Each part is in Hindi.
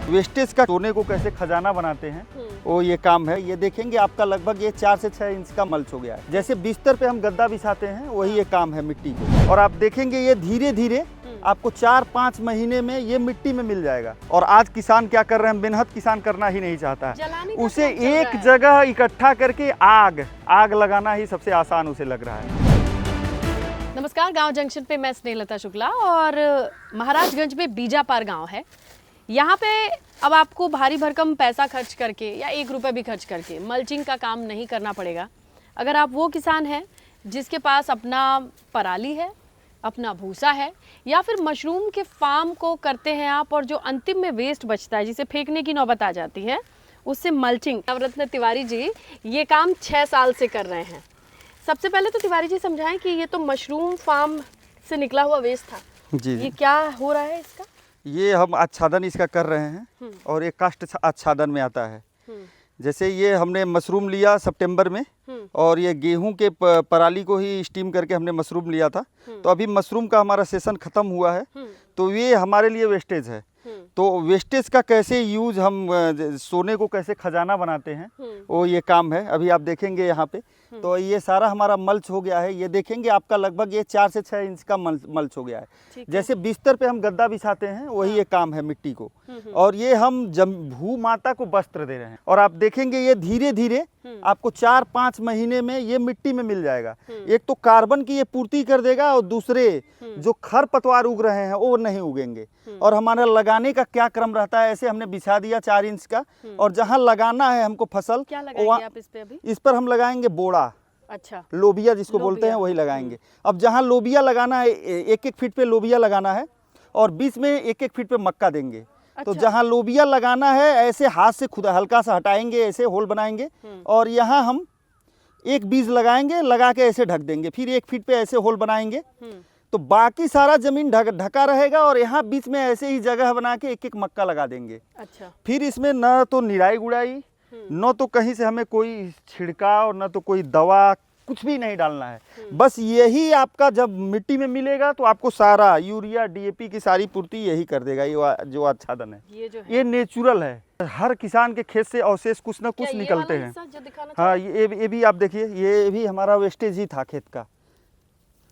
वेस्टेज का सोने को कैसे खजाना बनाते हैं वो ये काम है। ये देखेंगे आपका लगभग ये 4 से 6 इंच का मल्च हो गया है। जैसे बिस्तर पे हम गद्दा बिछाते हैं वही ये काम है मिट्टी को। और आप देखेंगे ये धीरे धीरे आपको 4-5 महीने में ये मिट्टी में मिल जाएगा। और आज किसान क्या कर रहे हैं, मेहनत किसान करना ही नहीं चाहता है, उसे एक जगह इकट्ठा करके आग लगाना ही सबसे आसान उसे लग रहा है। नमस्कार, गांव जंक्शन पे मैं स्नेहलता शुक्ला और महाराजगंज में बीजापार गांव है। यहाँ पे अब आपको भारी भरकम पैसा खर्च करके या 1 रुपये भी खर्च करके मल्चिंग का काम नहीं करना पड़ेगा। अगर आप वो किसान हैं जिसके पास अपना पराली है, अपना भूसा है, या फिर मशरूम के फार्म को करते हैं आप और जो अंतिम में वेस्ट बचता है जिसे फेंकने की नौबत आ जाती है उससे मल्चिंग। नवरत्न तिवारी जी ये काम 6 साल से कर रहे हैं। सबसे पहले तो तिवारी जी समझाएं कि ये तो मशरूम फार्म से निकला हुआ वेस्ट था जी। ये क्या हो रहा है इसका? ये हम आच्छादन इसका कर रहे हैं और ये काष्ठ आच्छादन में आता है। जैसे ये हमने मशरूम लिया सितंबर में और ये गेहूं के पराली को ही स्टीम करके हमने मशरूम लिया था। तो अभी मशरूम का हमारा सेशन ख़त्म हुआ है तो ये हमारे लिए वेस्टेज है। तो वेस्टेज का कैसे यूज हम सोने को कैसे खजाना बनाते हैं वो ये काम है। अभी आप देखेंगे यहाँ पे तो ये सारा हमारा मल्च हो गया है। ये देखेंगे आपका लगभग ये 4 से 6 इंच का मल्च हो गया है। जैसे बिस्तर पे हम गद्दा बिछाते हैं वही ये काम है मिट्टी को। और ये हम भू माता को वस्त्र दे रहे हैं। और आप देखेंगे ये धीरे धीरे आपको 4-5 महीने में ये मिट्टी में मिल जाएगा। एक तो कार्बन की ये पूर्ति कर देगा और दूसरे जो खर पतवार उग रहे हैं वो नहीं उगेंगे। और हमारा लगाने का क्या क्रम रहता है, ऐसे हमने बिछा दिया 4 इंच का और जहाँ लगाना है हमको फसल, क्या लगाएंगे आप इस पे अभी? इस पर हम लगाएंगे बोड़ा। अच्छा, लोबिया जिसको बोलते हैं वही लगाएंगे। अब जहाँ लोबिया लगाना है 1-1 फीट पे लोबिया लगाना है और बीच में 1-1 फीट पे मक्का देंगे। तो जहाँ लोबिया लगाना है ऐसे हाथ से खुद हल्का सा हटाएंगे, ऐसे होल बनाएंगे और यहाँ हम एक बीज लगाएंगे, लगा के ऐसे ढक देंगे। फिर 1 फीट पे ऐसे होल बनाएंगे तो बाकी सारा जमीन ढका रहेगा और यहाँ बीच में ऐसे ही जगह बना के 1-1 मक्का लगा देंगे। अच्छा, फिर इसमें न तो निराई गुड़ाई, न तो कहीं से हमें कोई छिड़काव, न तो कोई दवा, कुछ भी नहीं डालना है। बस यही आपका जब मिट्टी में मिलेगा तो आपको सारा यूरिया डीएपी की सारी पूर्ति यही कर देगा। ये जो आच्छादन है ये नेचुरल है। हर किसान के खेत से अवशेष कुछ न कुछ निकलते हैं। हाँ, ये भी आप देखिए, ये भी हमारा वेस्टेज ही था खेत का।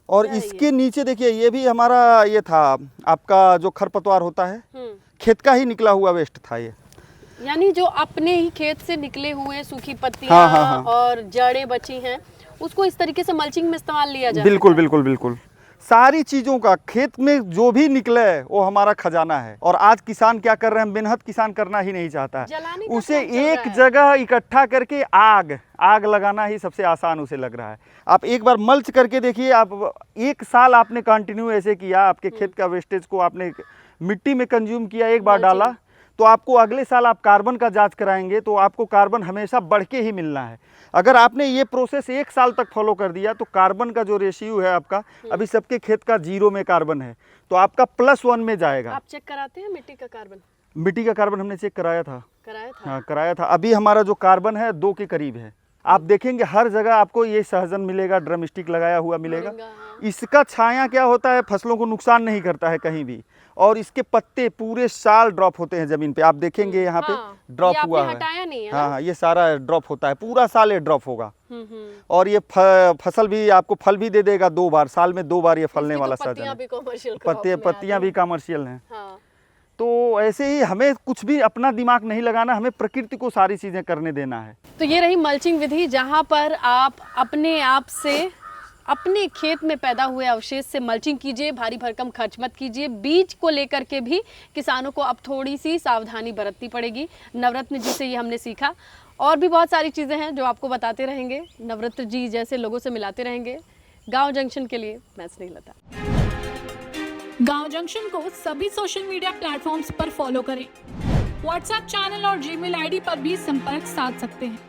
और इसके नीचे देखिए ये भी हमारा ये था आपका जो खरपतवार होता है खेत का ही निकला हुआ वेस्ट था ये। यानी जो अपने ही खेत से निकले हुए सूखी पत्तियां और जड़ें बची हैं उसको इस तरीके से मल्चिंग में इस्तेमाल लिया जाए। बिल्कुल सारी चीजों का खेत में जो भी निकले वो हमारा खजाना है। और आज किसान क्या कर रहे हैं, मेहनत किसान करना ही नहीं चाहता है, उसे एक जगह इकट्ठा करके आग लगाना ही सबसे आसान उसे लग रहा है। आप एक बार मल्च करके देखिए, आप 1 साल आपने कंटिन्यू ऐसे किया, आपके खेत का वेस्टेज को आपने मिट्टी में कंज्यूम किया, एक बार डाला तो आपको अगले साल आप कार्बन का जांच कराएंगे तो आपको कार्बन हमेशा बढ़ के ही मिलना है। अगर आपने ये प्रोसेस 1 साल तक फॉलो कर दिया तो कार्बन का जो रेशियो है आपका, अभी सबके खेत का 0 में कार्बन है तो आपका +1 में जाएगा। आप चेक कराते हैं मिट्टी का कार्बन? मिट्टी का कार्बन हमने चेक कराया था। हाँ, कराया था। अभी हमारा जो कार्बन है 2 के करीब है। आप देखेंगे हर जगह आपको ये सहजन मिलेगा, ड्रम स्टिक लगाया हुआ मिलेगा। इसका छाया क्या होता है, फसलों को नुकसान नहीं करता है कहीं भी। और इसके पत्ते पूरे साल ड्रॉप होते हैं जमीन पे। आप देखेंगे यहाँ पे ड्रॉप हुआ है। हाँ, ये सारा ड्रॉप होता है, पूरा साल ये ड्रॉप होगा। और ये फसल भी आपको फल भी दे देगा 2 बार, साल में 2 बार ये फलने वाला सहजन है। पत्तियां भी कमर्शियल हैं। तो ऐसे ही हमें कुछ भी अपना दिमाग नहीं लगाना, हमें प्रकृति को सारी चीजें करने देना है। तो ये रही मल्चिंग विधि जहाँ पर आप अपने आप से अपने खेत में पैदा हुए अवशेष से मल्चिंग कीजिए। भारी भरकम खर्च मत कीजिए। बीज को लेकर के भी किसानों को अब थोड़ी सी सावधानी बरतनी पड़ेगी। नवरत्न जी से ये हमने सीखा। और भी बहुत सारी चीज़ें हैं जो आपको बताते रहेंगे, नवरत्न जी जैसे लोगों से मिलाते रहेंगे। गांव जंक्शन के लिए मैं स्नेहलता। गांव जंक्शन को सभी सोशल मीडिया प्लेटफॉर्म्स पर फॉलो करें। व्हाट्सएप चैनल और जीमेल आईडी पर भी संपर्क साध सकते हैं।